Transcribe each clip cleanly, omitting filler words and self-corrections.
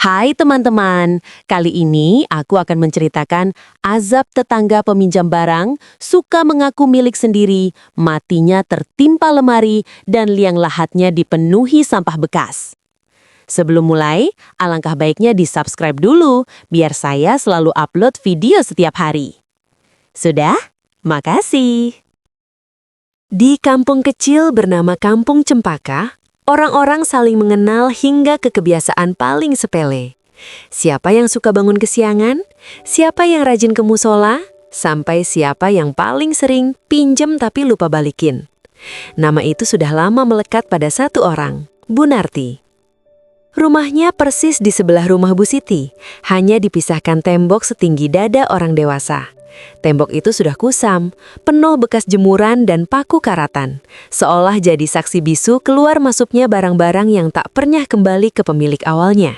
Hai teman-teman, kali ini aku akan menceritakan azab tetangga peminjam barang, suka mengaku milik sendiri, matinya tertimpa lemari, dan liang lahatnya dipenuhi sampah bekas. Sebelum mulai, alangkah baiknya di-subscribe dulu, biar saya selalu upload video setiap hari. Sudah? Makasih. Di kampung kecil bernama Kampung Cempaka, orang-orang saling mengenal hingga ke kebiasaan paling sepele. Siapa yang suka bangun kesiangan? Siapa yang rajin ke musola? Sampai siapa yang paling sering pinjem tapi lupa balikin. Nama itu sudah lama melekat pada satu orang, Bu Narti. Rumahnya persis di sebelah rumah Bu Siti, hanya dipisahkan tembok setinggi dada orang dewasa. Tembok itu sudah kusam, penuh bekas jemuran dan paku karatan, seolah jadi saksi bisu keluar masuknya barang-barang yang tak pernah kembali ke pemilik awalnya.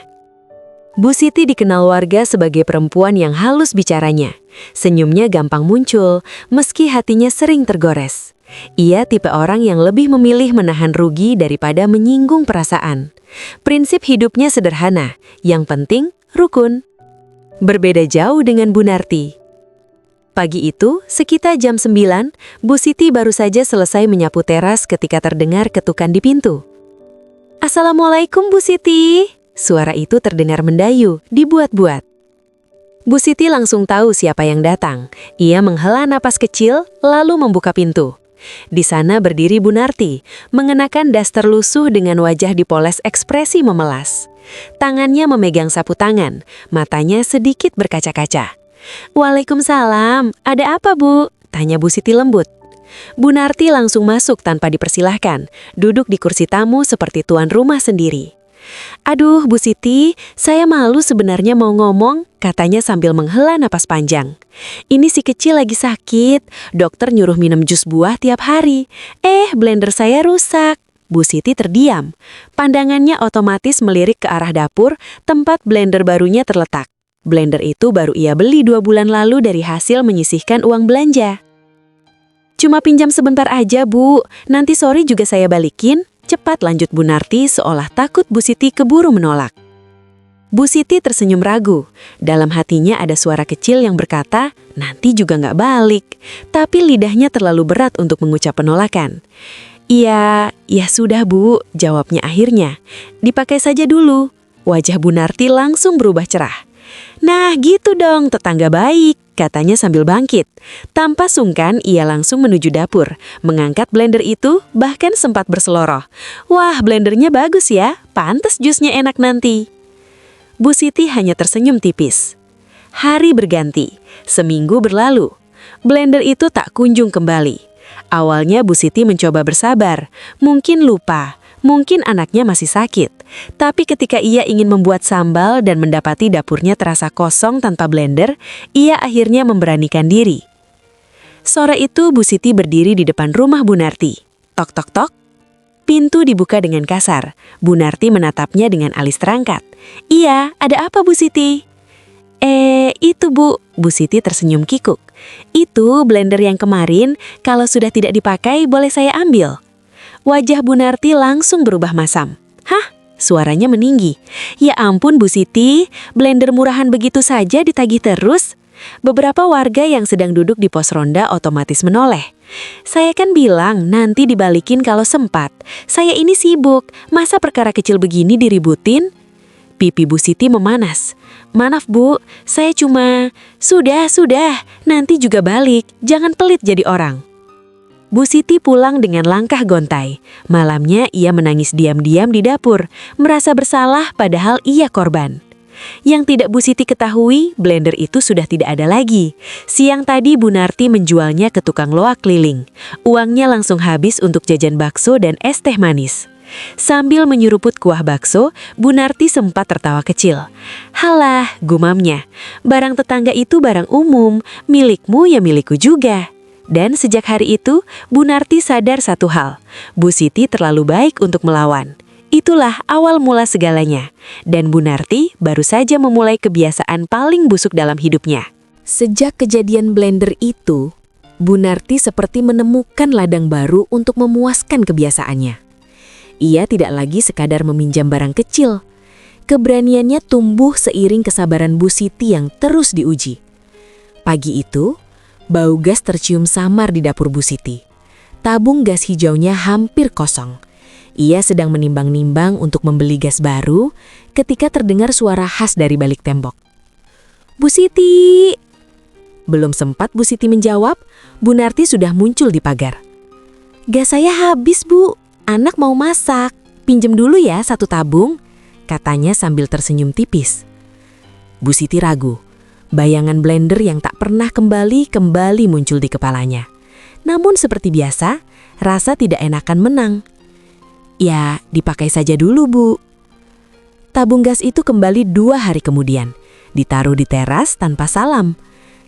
Bu Siti dikenal warga sebagai perempuan yang halus bicaranya. Senyumnya gampang muncul, meski hatinya sering tergores. Ia tipe orang yang lebih memilih menahan rugi daripada menyinggung perasaan. Prinsip hidupnya sederhana, yang penting rukun. Berbeda jauh dengan Bu Narti. Pagi itu, sekitar jam 9, Bu Siti baru saja selesai menyapu teras ketika terdengar ketukan di pintu. "Assalamualaikum, Bu Siti." Suara itu terdengar mendayu, dibuat-buat. Bu Siti langsung tahu siapa yang datang. Ia menghela napas kecil, lalu membuka pintu. Di sana berdiri Bu Narti, mengenakan daster lusuh dengan wajah dipoles ekspresi memelas. Tangannya memegang sapu tangan, matanya sedikit berkaca-kaca. "Waalaikumsalam, ada apa Bu?" tanya Bu Siti lembut. Bu Narti langsung masuk tanpa dipersilahkan, duduk di kursi tamu seperti tuan rumah sendiri. "Aduh Bu Siti, saya malu sebenarnya mau ngomong," katanya sambil menghela napas panjang. "Ini si kecil lagi sakit, dokter nyuruh minum jus buah tiap hari. Blender saya rusak." Bu Siti terdiam, pandangannya otomatis melirik ke arah dapur, tempat blender barunya terletak. Blender itu baru ia beli 2 bulan lalu dari hasil menyisihkan uang belanja. "Cuma pinjam sebentar aja Bu, nanti sore juga saya balikin," cepat lanjut Bu Narti seolah takut Bu Siti keburu menolak. Bu Siti tersenyum ragu. Dalam hatinya ada suara kecil yang berkata, nanti juga nggak balik. Tapi lidahnya terlalu berat untuk mengucap penolakan. Ya sudah Bu," jawabnya akhirnya. "Dipakai saja dulu." Wajah Bu Narti langsung berubah cerah. "Nah gitu dong, tetangga baik," katanya sambil bangkit. Tanpa sungkan, ia langsung menuju dapur, mengangkat blender itu, bahkan sempat berseloroh. "Wah, blendernya bagus ya, pantes jusnya enak nanti." Bu Siti hanya tersenyum tipis. Hari berganti, seminggu berlalu. Blender itu tak kunjung kembali. Awalnya Bu Siti mencoba bersabar, mungkin lupa. Mungkin anaknya masih sakit, tapi ketika ia ingin membuat sambal dan mendapati dapurnya terasa kosong tanpa blender, ia akhirnya memberanikan diri. Sore itu Bu Siti berdiri di depan rumah Bu Narti. Tok tok tok. Pintu dibuka dengan kasar. Bu Narti menatapnya dengan alis terangkat. "Iya, ada apa Bu Siti?" Itu Bu." Bu Siti tersenyum kikuk. "Itu blender yang kemarin, kalau sudah tidak dipakai boleh saya ambil?" Wajah Bu Narti langsung berubah masam. "Hah?" Suaranya meninggi. "Ya ampun Bu Siti, blender murahan begitu saja ditagih terus?" Beberapa warga yang sedang duduk di pos ronda otomatis menoleh. "Saya kan bilang nanti dibalikin kalau sempat. Saya ini sibuk, masa perkara kecil begini diributin?" Pipi Bu Siti memanas. "Maaf Bu, saya cuma..." Sudah, nanti juga balik, jangan pelit jadi orang." Bu Siti pulang dengan langkah gontai. Malamnya ia menangis diam-diam di dapur, merasa bersalah padahal ia korban. Yang tidak Bu Siti ketahui, blender itu sudah tidak ada lagi. Siang tadi Bu Narti menjualnya ke tukang loak keliling. Uangnya langsung habis untuk jajan bakso dan es teh manis. Sambil menyuruput kuah bakso, Bu Narti sempat tertawa kecil. "Halah," gumamnya, "barang tetangga itu barang umum, milikmu ya milikku juga." Dan sejak hari itu, Bu Narti sadar satu hal, Bu Siti terlalu baik untuk melawan. Itulah awal mula segalanya. Dan Bu Narti baru saja memulai kebiasaan paling busuk dalam hidupnya. Sejak kejadian blender itu, Bu Narti seperti menemukan ladang baru untuk memuaskan kebiasaannya. Ia tidak lagi sekadar meminjam barang kecil. Keberaniannya tumbuh seiring kesabaran Bu Siti yang terus diuji. Pagi itu, bau gas tercium samar di dapur Bu Siti. Tabung gas hijaunya hampir kosong. Ia sedang menimbang-nimbang untuk membeli gas baru ketika terdengar suara khas dari balik tembok. "Bu Siti!" Belum sempat Bu Siti menjawab, Bu Narti sudah muncul di pagar. "Gas saya habis, Bu. Anak mau masak. Pinjem dulu ya 1 tabung," katanya sambil tersenyum tipis. Bu Siti ragu. Bayangan blender yang tak pernah kembali muncul di kepalanya. Namun seperti biasa, rasa tidak enakan menang. "Ya, dipakai saja dulu, Bu." Tabung gas itu kembali 2 hari kemudian. Ditaruh di teras tanpa salam.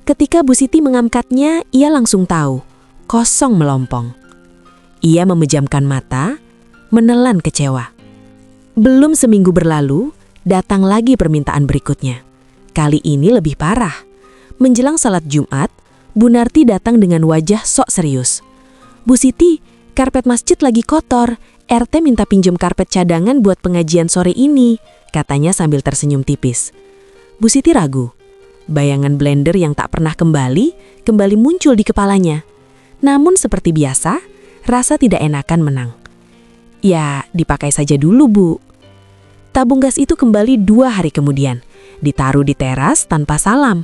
Ketika Bu Siti mengangkatnya, ia langsung tahu, kosong melompong. Ia memejamkan mata, menelan kecewa. Belum seminggu berlalu, datang lagi permintaan berikutnya. Kali ini lebih parah. Menjelang salat Jumat, Bu Narti datang dengan wajah sok serius. "Bu Siti, karpet masjid lagi kotor. RT minta pinjam karpet cadangan buat pengajian sore ini," katanya sambil tersenyum tipis. Bu Siti ragu. Bayangan blender yang tak pernah kembali muncul di kepalanya. Namun seperti biasa, rasa tidak enakan menang. "Ya, dipakai saja dulu, Bu." Tabung gas itu kembali 2 hari kemudian. Ditaruh di teras tanpa salam.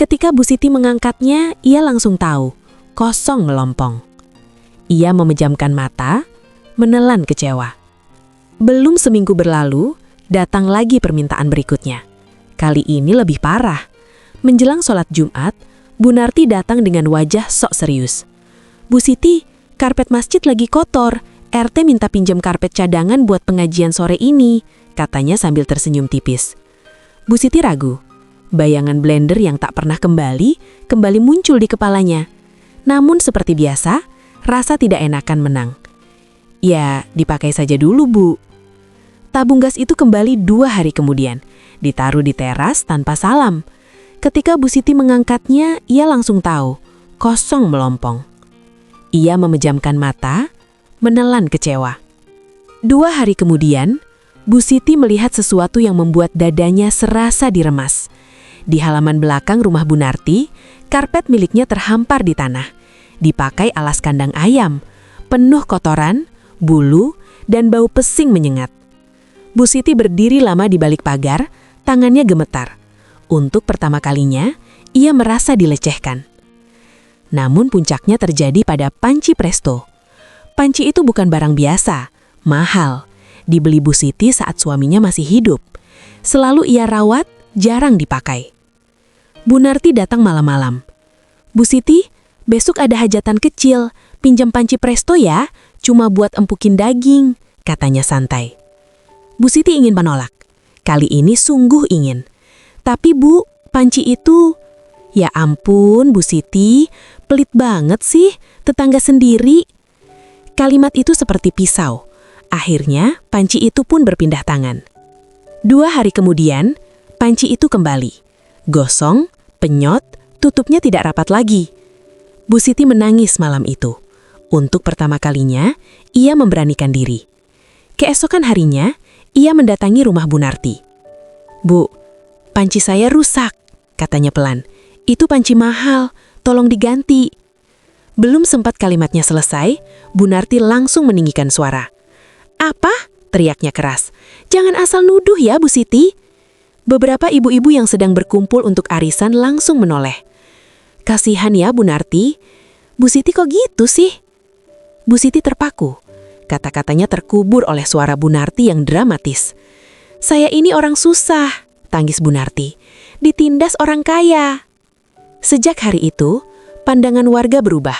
Ketika Bu Siti mengangkatnya, ia langsung tahu, kosong melompong. Ia memejamkan mata, menelan kecewa. Belum seminggu berlalu, datang lagi permintaan berikutnya. Kali ini lebih parah. Menjelang sholat Jumat, Bu Narti datang dengan wajah sok serius. "Bu Siti, karpet masjid lagi kotor. RT minta pinjam karpet cadangan buat pengajian sore ini," katanya sambil tersenyum tipis. Bu Siti ragu. Bayangan blender yang tak pernah kembali muncul di kepalanya. Namun seperti biasa, rasa tidak enakan menang. "Ya, dipakai saja dulu, Bu." Tabung gas itu kembali 2 hari kemudian. Ditaruh di teras tanpa salam. Ketika Bu Siti mengangkatnya, ia langsung tahu, kosong melompong. Ia memejamkan mata, menelan kecewa. 2 hari kemudian, Bu Siti melihat sesuatu yang membuat dadanya serasa diremas. Di halaman belakang rumah Bu Narti, karpet miliknya terhampar di tanah. Dipakai alas kandang ayam, penuh kotoran, bulu, dan bau pesing menyengat. Bu Siti berdiri lama di balik pagar, tangannya gemetar. Untuk pertama kalinya, ia merasa dilecehkan. Namun puncaknya terjadi pada panci presto. Panci itu bukan barang biasa, mahal. Dibeli Bu Siti saat suaminya masih hidup. Selalu ia rawat, jarang dipakai. Bu Narti datang malam-malam. "Bu Siti, besok ada hajatan kecil, pinjam panci presto ya, cuma buat empukin daging," katanya santai. Bu Siti ingin menolak. Kali ini sungguh ingin. "Tapi Bu, panci itu..." "Ya ampun Bu Siti, pelit banget sih, tetangga sendiri." Kalimat itu seperti pisau. Akhirnya, panci itu pun berpindah tangan. 2 hari kemudian, panci itu kembali. Gosong, penyot, tutupnya tidak rapat lagi. Bu Siti menangis malam itu. Untuk pertama kalinya, ia memberanikan diri. Keesokan harinya, ia mendatangi rumah Bu Narti. "Bu, panci saya rusak," katanya pelan. "Itu panci mahal, tolong diganti." Belum sempat kalimatnya selesai, Bu Narti langsung meninggikan suara. "Apa?" teriaknya keras. "Jangan asal nuduh ya, Bu Siti." Beberapa ibu-ibu yang sedang berkumpul untuk arisan langsung menoleh. "Kasihan ya Bu Narti. Bu Siti kok gitu sih?" Bu Siti terpaku. Kata-katanya terkubur oleh suara Bu Narti yang dramatis. "Saya ini orang susah," tangis Bu Narti. "Ditindas orang kaya." Sejak hari itu, pandangan warga berubah.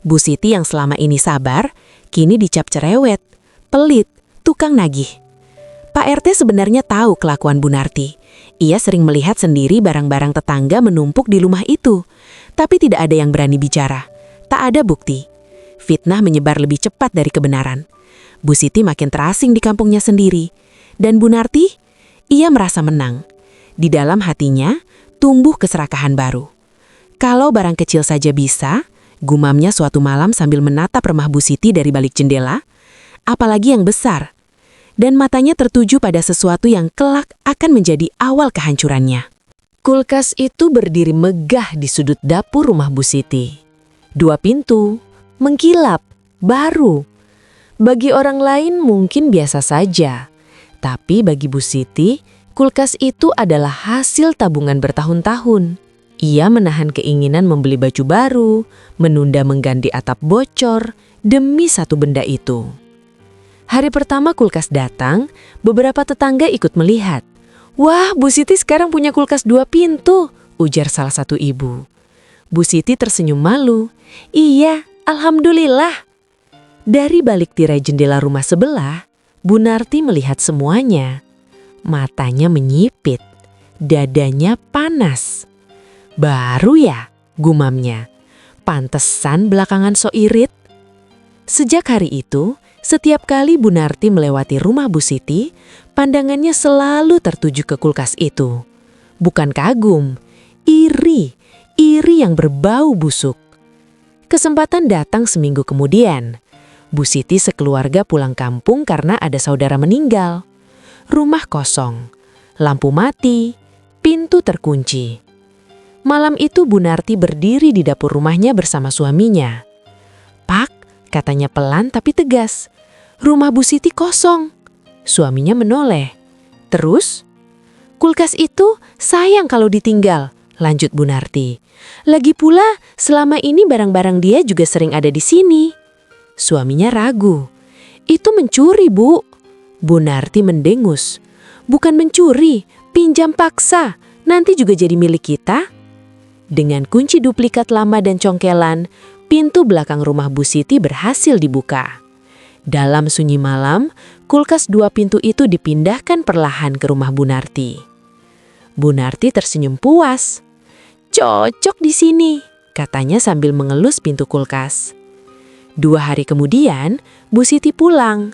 Bu Siti yang selama ini sabar, kini dicap cerewet, pelit, tukang nagih. Pak RT sebenarnya tahu kelakuan Bu Narti. Ia sering melihat sendiri barang-barang tetangga menumpuk di rumah itu. Tapi tidak ada yang berani bicara. Tak ada bukti. Fitnah menyebar lebih cepat dari kebenaran. Bu Siti makin terasing di kampungnya sendiri. Dan Bu Narti, ia merasa menang. Di dalam hatinya, tumbuh keserakahan baru. Kalau barang kecil saja bisa, gumamnya suatu malam sambil menatap rumah Bu Siti dari balik jendela, apalagi yang besar. dan matanya tertuju pada sesuatu yang kelak akan menjadi awal kehancurannya. Kulkas itu berdiri megah di sudut dapur rumah Bu Siti. 2 pintu, mengkilap, baru. Bagi orang lain mungkin biasa saja. Tapi bagi Bu Siti, kulkas itu adalah hasil tabungan bertahun-tahun. Ia menahan keinginan membeli baju baru, menunda mengganti atap bocor, demi satu benda itu. Hari pertama kulkas datang, beberapa tetangga ikut melihat. "Wah, Bu Siti sekarang punya kulkas 2 pintu," ujar salah satu ibu. Bu Siti tersenyum malu. "Iya, alhamdulillah." Dari balik tirai jendela rumah sebelah, Bu Narti melihat semuanya. Matanya menyipit, dadanya panas. "Baru ya?" gumamnya. "Pantesan belakangan so irit." Sejak hari itu, setiap kali Bu Narti melewati rumah Bu Siti, pandangannya selalu tertuju ke kulkas itu. Bukan kagum, iri yang berbau busuk. Kesempatan datang seminggu kemudian. Bu Siti sekeluarga pulang kampung karena ada saudara meninggal. Rumah kosong, lampu mati, pintu terkunci. Malam itu Bu Narti berdiri di dapur rumahnya bersama suaminya. "Pak," katanya pelan tapi tegas, "rumah Bu Siti kosong." Suaminya menoleh. "Terus?" "Kulkas itu sayang kalau ditinggal," lanjut Bu Narti. "Lagi pula selama ini barang-barang dia juga sering ada di sini." Suaminya ragu. "Itu mencuri, Bu." Bu Narti mendengus. "Bukan mencuri, pinjam paksa, nanti juga jadi milik kita." Dengan kunci duplikat lama dan congkelan, pintu belakang rumah Bu Siti berhasil dibuka. Dalam sunyi malam, kulkas 2 pintu itu dipindahkan perlahan ke rumah Bu Narti. Bu Narti tersenyum puas. "Cocok di sini," katanya sambil mengelus pintu kulkas. 2 hari kemudian, Bu Siti pulang.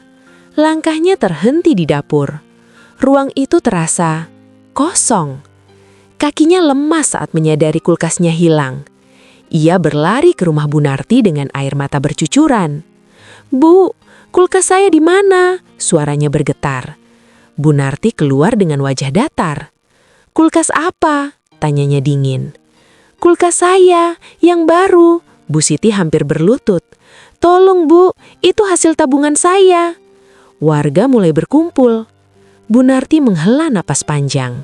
Langkahnya terhenti di dapur. Ruang itu terasa kosong. Kakinya lemas saat menyadari kulkasnya hilang. Ia berlari ke rumah Bu Narti dengan air mata bercucuran. "Bu, kulkas saya di mana?" suaranya bergetar. Bu Narti keluar dengan wajah datar. "Kulkas apa?" tanyanya dingin. "Kulkas saya, yang baru." Bu Siti hampir berlutut. "Tolong Bu, itu hasil tabungan saya." Warga mulai berkumpul. Bu Narti menghela napas panjang,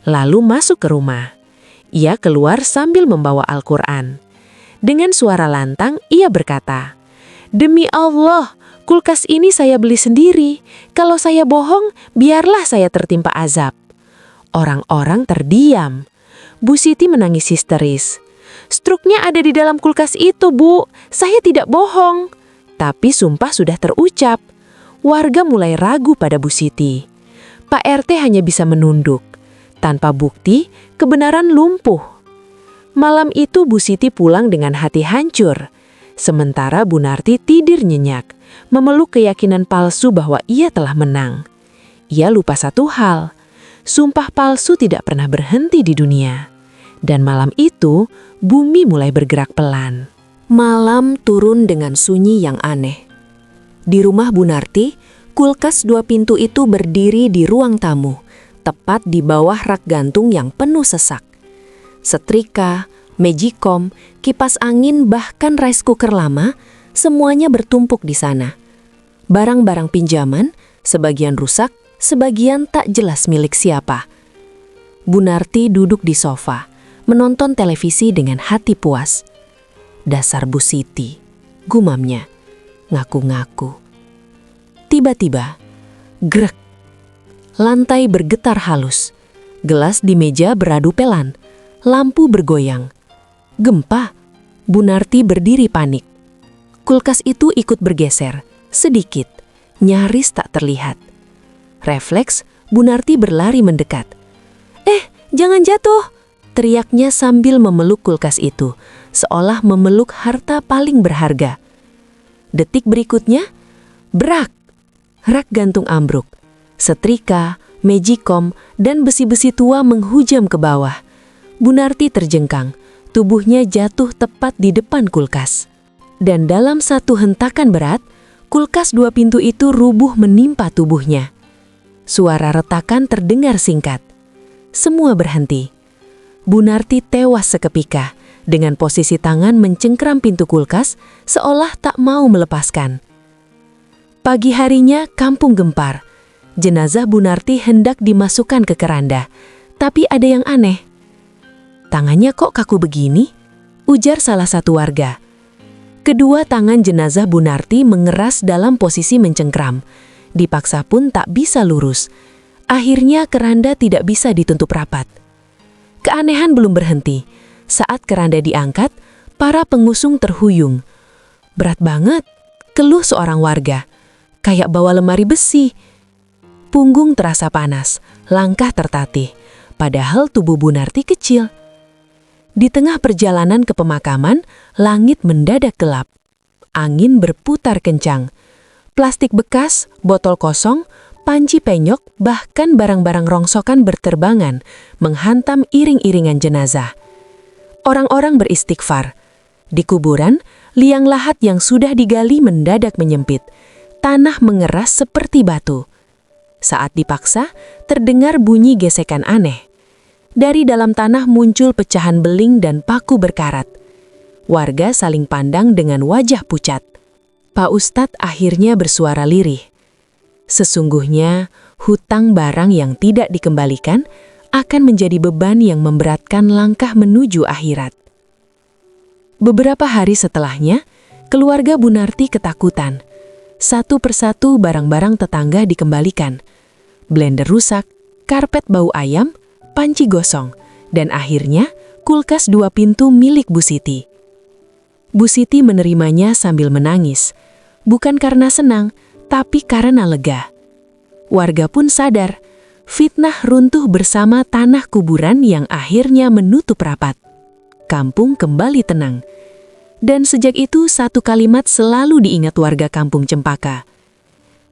lalu masuk ke rumah. Ia keluar sambil membawa Al-Quran. Dengan suara lantang, ia berkata, "Demi Allah, kulkas ini saya beli sendiri. Kalau saya bohong, biarlah saya tertimpa azab." Orang-orang terdiam. Bu Siti menangis histeris. "Struknya ada di dalam kulkas itu, Bu. Saya tidak bohong." Tapi sumpah sudah terucap. Warga mulai ragu pada Bu Siti. Pak RT hanya bisa menunduk. Tanpa bukti, kebenaran lumpuh. Malam itu Bu Siti pulang dengan hati hancur. Sementara Bu Narti tidur nyenyak, memeluk keyakinan palsu bahwa ia telah menang. Ia lupa satu hal, sumpah palsu tidak pernah berhenti di dunia. Dan malam itu, bumi mulai bergerak pelan. Malam turun dengan sunyi yang aneh. Di rumah Bu Narti, kulkas 2 pintu itu berdiri di ruang tamu, tepat di bawah rak gantung yang penuh sesak. Setrika, magicom, kipas angin, bahkan rice cooker lama, semuanya bertumpuk di sana. Barang-barang pinjaman, sebagian rusak, sebagian tak jelas milik siapa. Bu Narti duduk di sofa, menonton televisi dengan hati puas. "Dasar Bu Siti," gumamnya, ngaku-ngaku. Tiba-tiba, grek. Lantai bergetar halus. Gelas di meja beradu pelan. Lampu bergoyang. Gempa. Bu Narti berdiri panik. Kulkas itu ikut bergeser, sedikit, nyaris tak terlihat. Refleks, Bu Narti berlari mendekat. Jangan jatuh!" teriaknya sambil memeluk kulkas itu, seolah memeluk harta paling berharga. Detik berikutnya, brak! Rak gantung ambruk. Setrika, magicom, dan besi-besi tua menghujam ke bawah. Bu Narti terjengkang, tubuhnya jatuh tepat di depan kulkas. Dan dalam satu hentakan berat, kulkas 2 pintu itu rubuh menimpa tubuhnya. Suara retakan terdengar singkat. Semua berhenti. Bu Narti tewas seketika, dengan posisi tangan mencengkram pintu kulkas, seolah tak mau melepaskan. Pagi harinya, kampung gempar. Jenazah Bu Narti hendak dimasukkan ke keranda, tapi ada yang aneh. "Tangannya kok kaku begini?" ujar salah satu warga. Kedua tangan jenazah Bu Narti mengeras dalam posisi mencengkram. Dipaksa pun tak bisa lurus. Akhirnya keranda tidak bisa ditutup rapat. Keanehan belum berhenti. Saat keranda diangkat, para pengusung terhuyung. "Berat banget," keluh seorang warga. "Kayak bawa lemari besi." Punggung terasa panas, langkah tertatih. Padahal tubuh Bu Narti kecil. Di tengah perjalanan ke pemakaman, langit mendadak gelap. Angin berputar kencang. Plastik bekas, botol kosong, panci penyok, bahkan barang-barang rongsokan berterbangan, menghantam iring-iringan jenazah. Orang-orang beristighfar. Di kuburan, liang lahat yang sudah digali mendadak menyempit. Tanah mengeras seperti batu. Saat dipaksa, terdengar bunyi gesekan aneh. Dari dalam tanah muncul pecahan beling dan paku berkarat. Warga saling pandang dengan wajah pucat. Pak Ustadz akhirnya bersuara lirih. Sesungguhnya, hutang barang yang tidak dikembalikan akan menjadi beban yang memberatkan langkah menuju akhirat. Beberapa hari setelahnya, keluarga Bu Narti ketakutan. Satu persatu barang-barang tetangga dikembalikan. Blender rusak, karpet bau ayam, panci gosong, dan akhirnya kulkas 2 pintu milik Bu Siti. Bu Siti menerimanya sambil menangis, bukan karena senang, tapi karena lega. Warga pun sadar, fitnah runtuh bersama tanah kuburan yang akhirnya menutup rapat. Kampung kembali tenang. Dan sejak itu satu kalimat selalu diingat warga kampung Cempaka.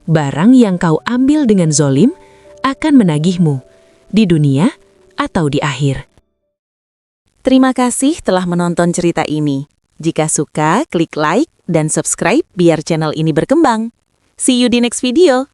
"Barang yang kau ambil dengan zolim akan menagihmu, di dunia atau di akhir." Terima kasih telah menonton cerita ini. Jika suka, klik like dan subscribe biar channel ini berkembang. See you di next video.